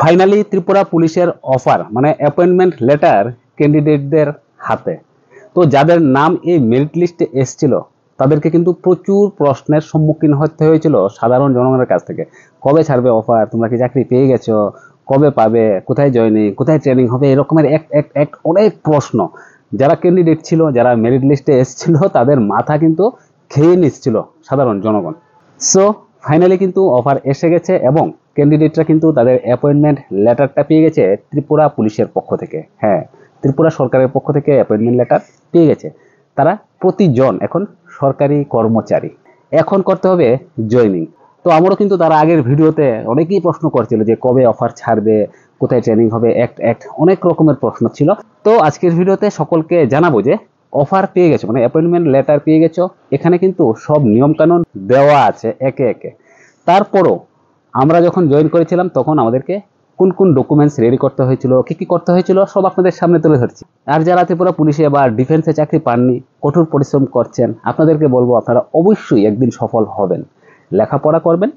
Finally Tripura পুলিশের offer মানে appointment letter ক্যান্ডিডেটদের হাতে। তো যাদের নাম এই মেরিট লিস্টে এসেছিল তাদেরকে কিন্তু প্রচুর প্রশ্নের সম্মুখীন হতে হয়েছিল সাধারণ জনগণের কাছ থেকে। কবে ছাড়বে অফার, তোমরা কি চাকরি পেয়ে গেছো, কবে পাবে, কোথায় জয়েনিং, কোথায় ট্রেনিং হবে, এরকমের এক অনেক প্রশ্ন যারা ক্যান্ডিডেট ছিল, যারা মেরিট লিস্টে এসেছিল তাদের মাথা কিন্তু খেয়ে নিচ্ছিল সাধারণ জনগণ। সো ফাইনালি কিন্তু অফার এসে গেছে এবং ক্যান্ডিডেটরা কিন্তু তাদের অ্যাপয়েন্টমেন্ট লেটারটা পেয়ে গেছে ত্রিপুরা পুলিশের পক্ষ থেকে। হ্যাঁ, ত্রিপুরা সরকারের পক্ষ থেকে অ্যাপয়েন্টমেন্ট লেটার পেয়ে গেছে। তারা প্রতিজন এখন সরকারি কর্মচারী। এখন করতে হবে জয়েনিং। তো আমারও কিন্তু তার আগের ভিডিওতে অনেকেই প্রশ্ন করছিল যে কবে অফার ছাড়বে, কোথায় ট্রেনিং হবে, অনেক রকমের প্রশ্ন ছিল। তো আজকের ভিডিওতে সকলকে জানাবো যে অফার পেয়ে গেছো মানে অ্যাপয়েন্টমেন্ট লেটার পেয়ে গেছো। এখানে কিন্তু সব নিয়মকানুন দেওয়া আছে একে একে। তারপরও আমরা যখন জয়েন করেছিলাম তখন আমাদেরকে কোন কোন ডকুমেন্টস রেডি করতে হয়েছিল, কি করতে হয়েছিল সব আপনাদের সামনে তুলে ধরছি। আর যারা ত্রিপুরা পুলিশে বা ডিফেন্সে চাকরি পাননি, কঠোর পরিশ্রম করছেন, আপনাদেরকে বলবো আপনারা অবশ্যই একদিন সফল হবেন। লেখাপড়া করবেন,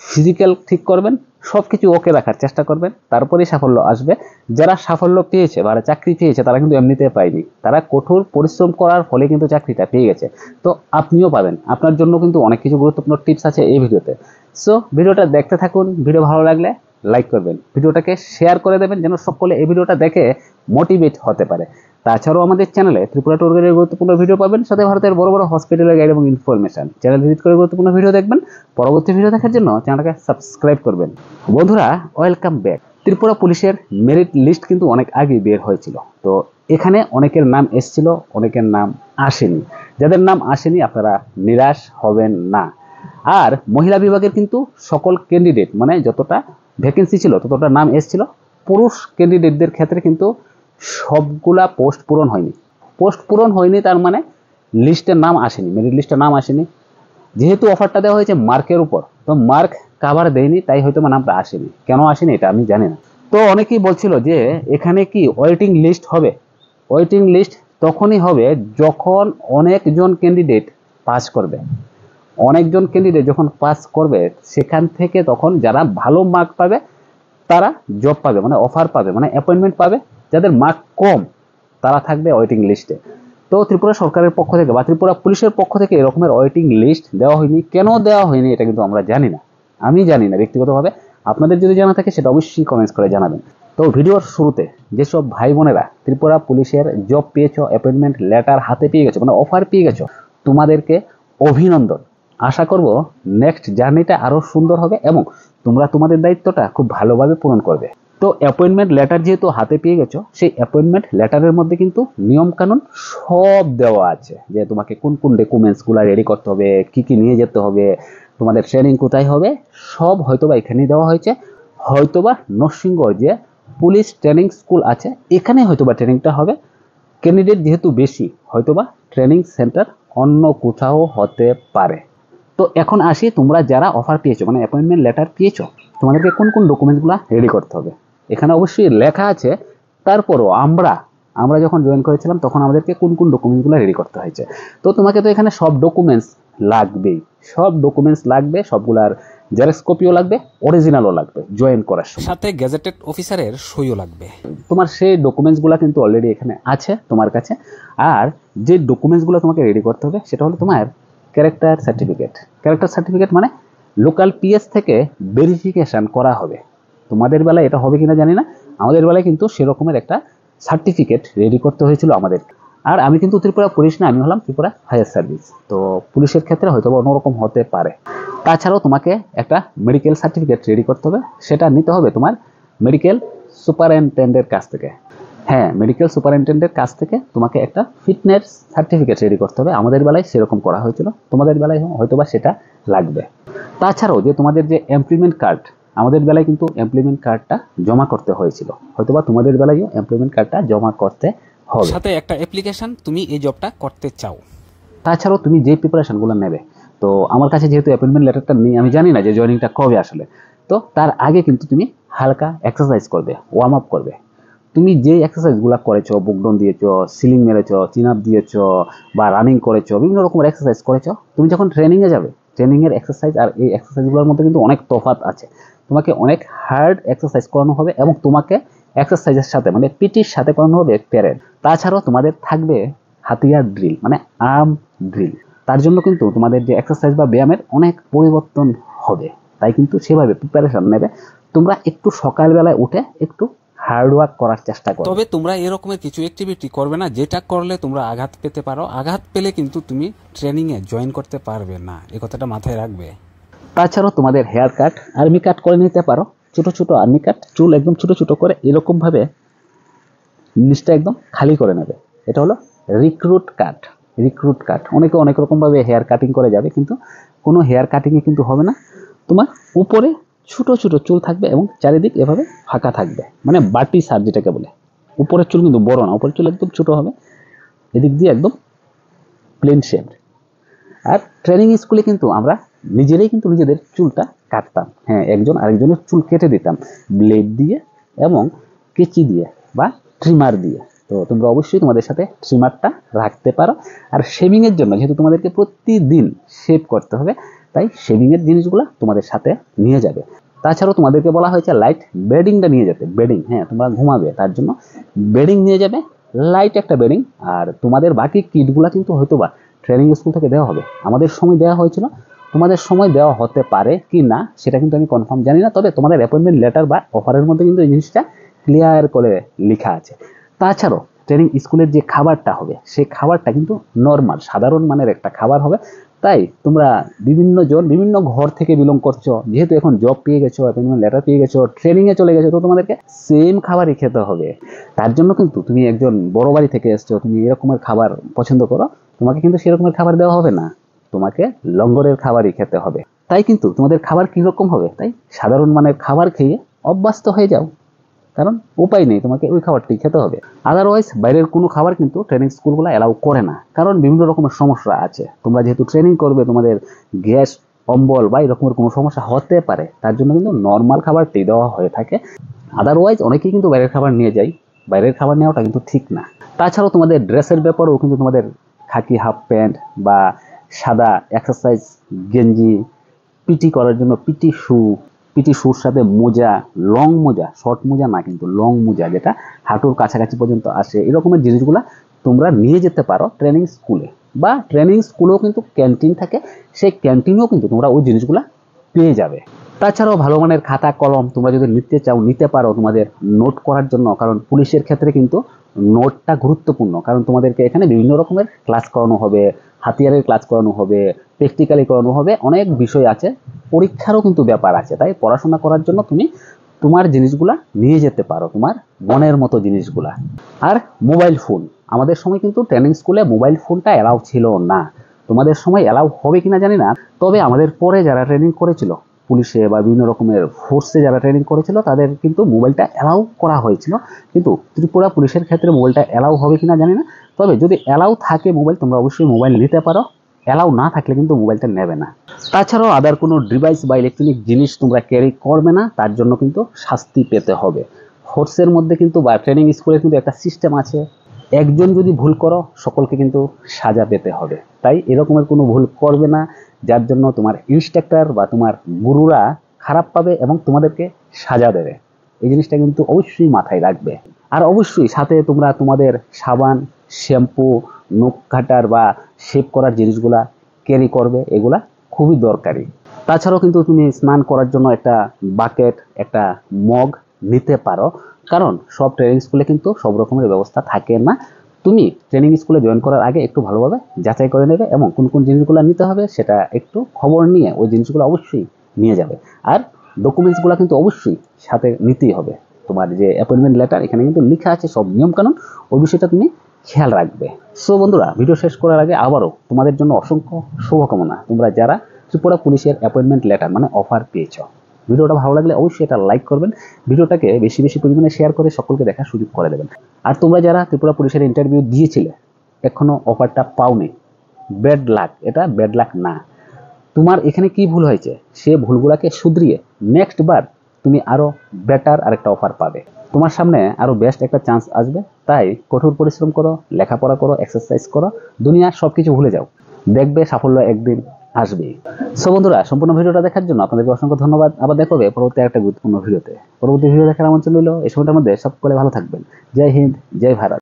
ফিজিক্যাল ঠিক করবেন, সব কিছু ওকে রাখার চেষ্টা করবেন, তারপরেই সাফল্য আসবে। যারা সাফল্য পেয়েছে বা চাকরি পেয়েছে তারা কিন্তু এমনিতে পায়নি, তারা কঠোর পরিশ্রম করার ফলে কিন্তু চাকরিটা পেয়ে গেছে। তো আপনিও পাবেন। আপনার জন্য কিন্তু অনেক কিছু গুরুত্বপূর্ণ টিপস আছে এই ভিডিওতে। সো ভিডিওটা দেখতে থাকুন। ভিডিও ভালো লাগলে লাইক করবেন, ভিডিওটাকে শেয়ার করে দেবেন যেন সকলে এই ভিডিওটা দেখে মোটিভেট হতে পারে। তাছাড়াও আমাদের চ্যানেলে ত্রিপুরা ট্যুর গাইডের গুরুত্বপূর্ণ ভিডিও পাবেন, সাথে ভারতের বড় বড় হসপিটালের গাইড এবং ইনফরমেশন। চ্যানেল ভিজিট করে গুরুত্বপূর্ণ ভিডিও দেখবেন। পরবর্তী ভিডিও দেখার জন্য চ্যানেলটাকে সাবস্ক্রাইব করবেন। বন্ধুরা, ওয়েলকাম ব্যাক। ত্রিপুরা পুলিশের মেরিট লিস্ট কিন্তু অনেক আগে বের হয়েছিল। তো এখানে অনেকের নাম এসেছিল, অনেকের নাম আসেনি। যাদের নাম আসেনি আপনারা নিরাশ হবেন না। আর মহিলা বিভাগের কিন্তু সকল ক্যান্ডিডেট মানে যতটা ভ্যাকেন্সি ছিল ততটা নাম এসেছিল। পুরুষ ক্যান্ডিডেটদের ক্ষেত্রে কিন্তু সবগুলা পোস্ট পূরণ হয়নি। পোস্ট পূরণ হয়নি তার মানে লিস্টের নাম আসেনি, মেরিট লিস্টের নাম আসেনি। যেহেতু অফারটা দেওয়া হয়েছে মার্কের উপর, তো মার্ক কাভার দেয়নি, তাই হয়তো নামটা আসেনি। কেন আসেনি এটা আমি জানি না। তো অনেকেই বলছিল যে এখানে কি ওয়েটিং লিস্ট হবে। ওয়েটিং লিস্ট তখনই হবে যখন অনেকজন ক্যান্ডিডেট পাস করবে। অনেকজন ক্যান্ডিডেট যখন পাস করবে সেখান থেকে তখন যারা ভালো মার্ক পাবে তারা জব পাবে মানে অফার পাবে মানে অ্যাপয়েন্টমেন্ট পাবে। যাদের মার্ক কম তারা থাকবে ওয়েটিং লিস্টে। তো ত্রিপুরা সরকারের পক্ষ থেকে বা ত্রিপুরা পুলিশের পক্ষ থেকে এরকমের ওয়েটিং লিস্ট দেওয়া হয়নি। কেন দেওয়া হয়নি এটা কিন্তু আমরা জানি না, আমি জানি না ব্যক্তিগতভাবে। আপনাদের যদি জানা থাকে সেটা অবশ্যই কমেন্টস করে জানাবেন। তো ভিডিওর শুরুতে যেসব ভাই বোনেরা ত্রিপুরা পুলিশের জব পেয়েছো, অ্যাপয়েন্টমেন্ট লেটার হাতে পেয়ে গেছো মানে অফার পেয়ে গেছো, তোমাদেরকে অভিনন্দন। আশা করব নেক্সট জার্নিটা আরো সুন্দর হবে এবং তোমরা তোমাদের দায়িত্বটা খুব ভালোভাবে পূরণ করবে। তো অ্যাপয়েন্টমেন্ট লেটার যেহেতু হাতে পেয়ে গেছো, সেই অ্যাপয়েন্টমেন্ট লেটারের মধ্যে কিন্তু নিয়ম কানুন সব দেওয়া আছে যে তোমাকে কোন কোন ডকুমেন্টসগুলো রেডি করতে হবে, কি কি নিয়ে যেতে হবে, তোমাদের ট্রেনিং কোথায় হবে, সব হয়তোবা এখানেই দেওয়া হয়েছে। হয়তোবা নরসিংগড় যে পুলিশ ট্রেনিং স্কুল আছে এখানে হয়তোবা ট্রেনিংটা হবে। ক্যান্ডিডেট যেহেতু বেশি হয়তোবা ট্রেনিং সেন্টার অন্য কোথাও হতে পারে। তো এখন আসি, তোমরা যারা অফার পেয়েছো মানে অ্যাপয়েন্টমেন্ট লেটার পেয়েছো, তোমাদেরকে কোন কোন ডকুমেন্টসগুলো রেডি করতে হবে এখানে অবশ্যই লেখা আছে। তারপরও আমরা যখন জয়েন করেছিলাম তখন আমাদেরকে কোন কোন ডকুমেন্টসগুলো রেডি করতে হয়েছে। তো তোমাকে তো এখানে সব ডকুমেন্টস লাগবেই, সব ডকুমেন্টস লাগবে, সবগুলার জেরক্স কপিও লাগবে, অরিজিনালও লাগবে জয়েন করার সময়, সাথে গেজেটেড অফিসারের সইও লাগবে। তোমার সেই ডকুমেন্টসগুলো কিন্তু অলরেডি এখানে আছে তোমার কাছে। আর যে ডকুমেন্টসগুলো তোমাকে রেডি করতে হবে সেটা হলো তোমার ক্যারেক্টার সার্টিফিকেট। ক্যারেক্টার সার্টিফিকেট মানে লোকাল পিএস থেকে ভেরিফিকেশন করা হবে। তোমাদের বেলায় এটা হবে কিনা জানি না, আমাদের বেলায় কিন্তু সেরকমের একটা সার্টিফিকেট রেডি করতে হয়েছিল আমাদের। আর আমি কিন্তু ত্রিপুরা পুলিশ না, আমি হলাম ত্রিপুরা ফায়ার সার্ভিস। তো পুলিশের ক্ষেত্রে হয়তো অন্যরকম হতে পারে। তাছাড়াও তোমাকে একটা মেডিকেল সার্টিফিকেট রেডি করতে হবে, সেটা নিতে হবে তোমার মেডিকেল সুপারিনটেন্ডেন্টের কাছ থেকে। হ্যাঁ, মেডিকেল সুপারিনটেন্ডেন্টের কাছ থেকে তোমাকে একটা ফিটনেস সার্টিফিকেট রেডি করতে হবে। আমাদের বেলায় সেরকম করা হয়েছিল, তোমাদের বেলায় হয়তোবা সেটা লাগবে। তাছাড়াও যে তোমাদের যে এমপ্লয়মেন্ট কার্ড, আমাদের বেলায় কিন্তু এমপ্লয়মেন্ট কার্ডটা জমা করতে হয়েছিল, হয়তোবা তোমাদের বেলায়ও এমপ্লয়মেন্ট কার্ডটা জমা করতে হবে। সাথে একটা অ্যাপ্লিকেশন তুমি এই জবটা করতে চাও। তাছাড়াও তুমি যে প্রিপারেশনগুলো নেবে, তো আমার কাছে যেহেতু অ্যাপয়েন্টমেন্ট লেটারটা নেই, আমি জানি না যে জয়েনিংটা কবে আসলে। তো তার আগে কিন্তু তুমি হালকা এক্সারসাইজ করবে, ওয়ার্ম আপ করবে। তুমি যে এক্সারসাইজগুলো করেছো, বুকডাউন দিয়েছো, সিলিং মেরেছো, চিন আপ দিয়েছো বা রানিং করেছো, বিভিন্ন রকমের এক্সারসাইজ করেছো, তুমি যখন ট্রেনিংয়ে যাবে ট্রেনিংয়ের এক্সারসাইজ আর এই এক্সারসাইজগুলোর মধ্যে কিন্তু অনেক তফাৎ আছে। তোমাকে অনেক হার্ড এক্সারসাইজ করানো হবে এবং তোমাকে এক্সারসাইজের সাথে মানে পিটির সাথে করানো হবে প্যারেড। তাছাড়াও তোমাদের থাকবে হাতিয়ার ড্রিল মানে আর্ম ড্রিল। তার জন্য কিন্তু তোমাদের যে এক্সারসাইজ বা ব্যায়ামের অনেক পরিবর্তন হবে, তাই কিন্তু সেভাবে প্রিপারেশন নেবে। তোমরা একটু সকালবেলায় উঠে একটু হার্ড ওয়ার্ক করার চেষ্টা করো। তবে তোমরা এরকমের কিছু অ্যাক্টিভিটি করবে না যেটা করলে তোমরা আঘাত পেতে পারো। আঘাত পেলে কিন্তু তুমি ট্রেনিংয়ে জয়েন করতে পারবে না, এই কথাটা মাথায় রাখবে। তাছাড়াও তোমাদের হেয়ার কাট আর্মি কাট করে নিতে পারো, ছোট ছোট আর্মি কাট, চুল একদম ছোট ছোট করে এরকম ভাবে নিচটা একদম খালি করে নেবে। এটা হলো রিক্রুট কাট। রিক্রুট কাট অনেকে অনেক রকম ভাবে হেয়ার কাটিং করে যাবে, কিন্তু কোনো হেয়ার কাটিংয়ে কিন্তু হবে না। তোমার উপরে ছোট ছোট চুল থাকবে এবং চারিদিক এভাবে ফাঁকা থাকবে, মানে বাটি সার যেটাকে বলে। উপরের চুল কিন্তু বড় না, উপরের চুল একদম ছোট হবে, এদিক দিয়ে একদম প্লেন শেপ। আর ট্রেনিং স্কুলে কিন্তু আমরা নিজেরাই কিন্তু নিজেদের চুলটা কাটতাম। হ্যাঁ, একজন আরেকজনের চুল কেটে দিতাম ব্লেড দিয়ে এবং কেচি দিয়ে বা ট্রিমার দিয়ে। তো তোমরা অবশ্যই তোমাদের সাথে ট্রিমারটা রাখতে পারো। আর শেভিংয়ের জন্য যেহেতু তোমাদেরকে প্রতিদিন শেভ করতে হবে, তাই শেভিংয়ের জিনিসগুলো তোমাদের সাথে নিয়ে যাবে। তাছাড়াও তোমাদেরকে বলা হয়েছে লাইট বেডিংটা নিয়ে যেতে। বেডিং, হ্যাঁ, তোমরা ঘুমাবে তার জন্য বেডিং নিয়ে যাবে, লাইট একটা বেডিং। আর তোমাদের বাকি কিটগুলো কিন্তু হয়তো বা ট্রেনিং স্কুল থেকে দেওয়া হবে। আমাদের সময় দেওয়া হয়েছিল, তোমাদের সময় দেওয়া হতে পারে কি না সেটা কিন্তু আমি কনফার্ম জানি না। তবে তোমাদের অ্যাপয়েন্টমেন্ট লেটার বা অফারের মধ্যে কিন্তু এই জিনিসটা ক্লিয়ার করে লেখা আছে। তাছাড়াও ট্রেনিং স্কুলের যে খাবারটা হবে সেই খাবারটা কিন্তু নর্মাল সাধারণ মানের একটা খাবার হবে। তাই তোমরা বিভিন্ন ঘর থেকে বিলং করছো, যেহেতু এখন জব পেয়ে গেছো, অ্যাপয়েন্টমেন্ট লেটার পেয়ে গেছো, ট্রেনিংয়ে চলে গেছো, তো তোমাদেরকে সেম খাবারই খেতে হবে। তার জন্য কিন্তু তুমি একজন বড় বাড়ি থেকে এসছো, তুমি এরকমের খাবার পছন্দ করো, তোমাকে কিন্তু সেরকমের খাবার দেওয়া হবে না, তোমাকে লঙ্গরের খাবারই খেতে হবে। তাই কিন্তু তোমাদের খাবার কীরকম হবে, তাই সাধারণ মানের খাবার খেয়ে অভ্যস্ত হয়ে যাও, কারণ উপায় নেই, তোমাকে ওই খাবারটি খেতে হবে। আদারওয়াইজ বাইরের কোনো খাবার কিন্তু ট্রেনিং স্কুলগুলো অ্যালাউ করে না, কারণ বিভিন্ন রকমের সমস্যা আছে। তোমরা যেহেতু ট্রেনিং করবে, তোমাদের গ্যাস অম্বল বা এরকমের কোনো সমস্যা হতে পারে, তার জন্য কিন্তু নর্মাল খাবারটি দেওয়া হয়ে থাকে। আদারওয়াইজ অনেকেই কিন্তু বাইরের খাবার নিয়ে যায়, বাইরের খাবার নেওয়াটা কিন্তু ঠিক না। তাছাড়াও তোমাদের ড্রেসের ব্যাপারেও কিন্তু তোমাদের খাকি হাফ প্যান্ট বা সাদা এক্সারসাইজ গেঞ্জি, পিটি করার জন্য পিটি শুর সাথে মোজা, লং মোজা, শর্ট মোজা না কিন্তু লং মোজা যেটা হাঁটুর কাছাকাছি পর্যন্ত আসে, এরকমের জিনিসগুলো তোমরা নিয়ে যেতে পারো ট্রেনিং স্কুলে। বা ট্রেনিং স্কুলেও কিন্তু ক্যান্টিন থাকে, সেই ক্যান্টিনেও কিন্তু তোমরা ওই জিনিসগুলো পেয়ে যাবে। তাছাড়াও ভালো মানের খাতা কলম তোমরা যদি নিতে চাও নিতে পারো তোমাদের নোট করার জন্য, কারণ পুলিশের ক্ষেত্রে কিন্তু নোটটা গুরুত্বপূর্ণ। কারণ তোমাদেরকে এখানে বিভিন্ন রকমের ক্লাস করানো হবে, হাতিয়ারের ক্লাস করানো হবে, প্র্যাকটিক্যালি করানো হবে, অনেক বিষয় আছে, পরীক্ষারও কিন্তু ব্যাপার আছে। তাই পড়াশোনা করার জন্য তুমি তোমার জিনিসগুলা নিয়ে যেতে পারো, তোমার মনের মতো জিনিসগুলা। আর মোবাইল ফোন, আমাদের সময় কিন্তু ট্রেনিং স্কুলে মোবাইল ফোনটা অ্যালাউ ছিল না। তোমাদের সময় অ্যালাউ হবে কিনা জানি না, তবে আমাদের পরে যারা ট্রেনিং করেছিল পুলিশে বা বিভিন্ন রকমের ফোর্সে যারা ট্রেনিং করেছিল তাদের কিন্তু মোবাইলটা অ্যালাউ করা হয়েছিল। কিন্তু ত্রিপুরা পুলিশের ক্ষেত্রে মোবাইলটা অ্যালাউ হবে কিনা জানি না। তবে যদি অ্যালাউ থাকে মোবাইল, তোমরা অবশ্যই মোবাইল নিতে পারো, অ্যালাউ না থাকলে কিন্তু মোবাইলটা নেবে না। তাছাড়াও আদার কোনো ডিভাইস বা ইলেকট্রনিক জিনিস তোমরা ক্যারি করবে না, তার জন্য কিন্তু শাস্তি পেতে হবে। ফোর্সের মধ্যে কিন্তু বা ট্রেনিং স্কুলে কিন্তু একটা সিস্টেম আছে, একজন যদি ভুল করো সকলকে কিন্তু সাজা পেতে হবে। তাই এরকমের কোনো ভুল করবে না, যার জন্য তোমার ইনস্ট্রাক্টর বা তোমার গুরুরা খারাপ পাবে এবং তোমাদেরকে সাজা দেবে। এই জিনিসটা কিন্তু অবশ্যই মাথায় রাখবে। আর অবশ্যই সাথে তোমরা তোমাদের সাবান, শ্যাম্পু, নখ কাটার বা শেভ করার জিনিসগুলা ক্যারি করবে, এগুলা খুবই দরকারি। তাছাড়াও কিন্তু তুমি স্নান করার জন্য একটা বাকেট, একটা মগ নিতে পারো, কারণ সব ট্রেনিং স্কুলে কিন্তু সব রকমের ব্যবস্থা থাকে না। তুমি ট্রেনিং স্কুলে জয়েন করার আগে একটু ভালোভাবে যাচাই করে নেবে এবং কোন কোন জিনিসগুলো নিতে হবে সেটা একটু খবর নিয়ে ওই জিনিসগুলো অবশ্যই নিয়ে যাবে। আর ডকুমেন্টসগুলো কিন্তু অবশ্যই সাথে নিতেই হবে। তোমার যে অ্যাপয়েন্টমেন্ট লেটার এখানে কিন্তু লেখা আছে সব নিয়মকানুন, ওই বিষয়টা তুমি খেয়াল রাখবে। সো বন্ধুরা, ভিডিও শেষ করার আগে আবারও তোমাদের জন্য অসংখ্য শুভকামনা, তোমরা যারা ত্রিপুরা পুলিশের অ্যাপয়েন্টমেন্ট লেটার মানে অফার পেয়েছ। ভিডিওটা ভালো লাগলে অবশ্যই এটা লাইক করবেন, ভিডিওটাকে বেশি বেশি পরিমাণে শেয়ার করে সকলকে দেখার সুযোগ করে দেবেন। আর তোমরা যারা ত্রিপুরা পুলিশের ইন্টারভিউ দিয়েছিলে এখনো অফারটা পাওনি, ব্যাড লাক, এটা ব্যাড লাক না। তোমার এখানে কি ভুল হয়েছে সে ভুলগুলোকে শুধরিয়ে নেক্সট বার তুমি আরো বেটার আরেকটা অফার পাবে, তোমার সামনে আরো বেস্ট একটা চান্স আসবে। তাই কঠোর পরিশ্রম করো, লেখাপড়া করো, এক্সারসাইজ করো, দুনিয়ার সবকিছু ভুলে যাও, দেখবে সাফল্য একদিন আসবেই। সো বন্ধুরা, সম্পূর্ণ ভিডিওটা দেখার জন্য আপনাদেরকে অসংখ্য ধন্যবাদ। আবার দেখা হবে পরবর্তী একটা গুরুত্বপূর্ণ ভিডিওতে। পরবর্তী ভিডিও দেখার আমন্ত্রণ রইল। এই সময়টার মধ্যে সকলে ভালো থাকবেন। জয় হিন্দ, জয় ভারত।